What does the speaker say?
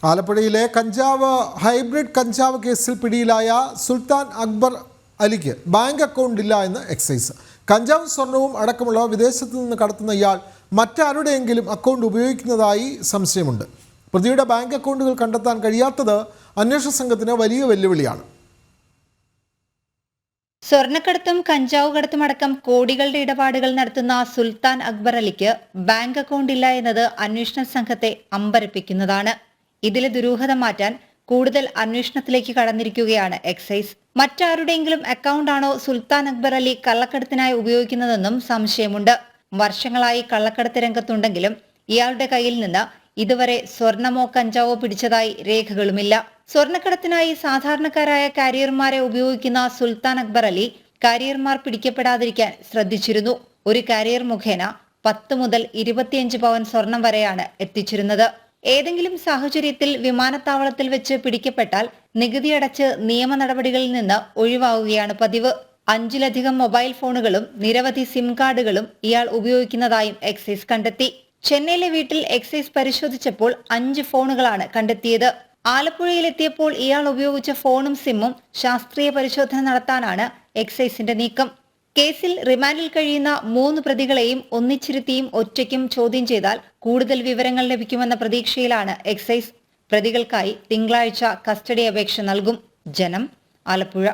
ആലപ്പുഴയിലെ കഞ്ചാവ് ഹൈബ്രിഡ് കഞ്ചാവ് കേസിൽ പിടിയിലായ സുൽത്താൻ അക്ബർ അലിക്ക് ബാങ്ക് അക്കൗണ്ട് ഇല്ല എന്ന് എക്സൈസ്. കഞ്ചാവും സ്വർണവും അടക്കമുള്ള വിദേശത്തു നിന്ന് കടത്തുന്ന ഇയാൾ മറ്റാരുടെയെങ്കിലും അക്കൗണ്ട് ഉപയോഗിക്കുന്നതായി സംശയമുണ്ട്. പ്രതിയുടെ ബാങ്ക് അക്കൗണ്ടുകൾ കണ്ടെത്താൻ കഴിയാത്തത് അന്വേഷണ സംഘത്തിന് വലിയ വെല്ലുവിളിയാണ്. സ്വർണ്ണക്കടത്തും കഞ്ചാവ് കടത്തും അടക്കം കോടികളുടെ ഇടപാടുകൾ നടത്തുന്ന സുൽത്താൻ അക്ബർ അലിക്ക് ബാങ്ക് അക്കൗണ്ട് ഇല്ല എന്നത് അന്വേഷണ സംഘത്തെ അമ്പരപ്പിക്കുന്നതാണ്. ഇതിലെ ദുരൂഹത മാറ്റാൻ കൂടുതൽ അന്വേഷണത്തിലേക്ക് കടന്നിരിക്കുകയാണ് എക്സൈസ്. മറ്റാരുടെയെങ്കിലും അക്കൗണ്ടാണോ സുൽത്താൻ അക്ബർ അലി കള്ളക്കടത്തിനായി ഉപയോഗിക്കുന്നതെന്നും സംശയമുണ്ട്. വർഷങ്ങളായി കള്ളക്കടത്ത് രംഗത്തുണ്ടെങ്കിലും ഇയാളുടെ കയ്യിൽ നിന്ന് ഇതുവരെ സ്വർണമോ കഞ്ചാവോ പിടിച്ചതായി രേഖകളുമില്ല. സ്വർണ്ണക്കടത്തിനായി സാധാരണക്കാരായ കാരിയർമാരെ ഉപയോഗിക്കുന്ന സുൽത്താൻ അക്ബർ അലി കാരിയർമാർ പിടിക്കപ്പെടാതിരിക്കാൻ ശ്രദ്ധിച്ചിരുന്നു. ഒരു കാരിയർ മുഖേന 10 മുതൽ 25 പവൻ സ്വർണം വരെയാണ് എത്തിച്ചിരുന്നത്. ഏതെങ്കിലും സാഹചര്യത്തിൽ വിമാനത്താവളത്തിൽ വെച്ച് പിടിക്കപ്പെട്ടാൽ നികുതി അടച്ച് നിയമ നടപടികളിൽ നിന്ന് ഒഴിവാവുകയാണ് പതിവ്. 5ലധികം മൊബൈൽ ഫോണുകളും നിരവധി സിം കാർഡുകളും ഇയാൾ ഉപയോഗിക്കുന്നതായും എക്സൈസ് കണ്ടെത്തി. ചെന്നൈയിലെ വീട്ടിൽ എക്സൈസ് പരിശോധിച്ചപ്പോൾ 5 ഫോണുകളാണ് കണ്ടെത്തിയത്. ആലപ്പുഴയിലെത്തിയപ്പോൾ ഇയാൾ ഉപയോഗിച്ച ഫോണും സിമ്മും ശാസ്ത്രീയ പരിശോധന നടത്താനാണ് എക്സൈസിന്റെ നീക്കം. കേസിൽ റിമാൻഡിൽ കഴിയുന്ന 3 പ്രതികളെയും ഒന്നിച്ചിരുത്തിയും ഒറ്റയ്ക്കും ചോദ്യം ചെയ്താൽ കൂടുതൽ വിവരങ്ങൾ ലഭിക്കുമെന്ന പ്രതീക്ഷയിലാണ് എക്സൈസ്. പ്രതികൾക്കായി തിങ്കളാഴ്ച കസ്റ്റഡി അപേക്ഷ നൽകും. ജനം, ആലപ്പുഴ.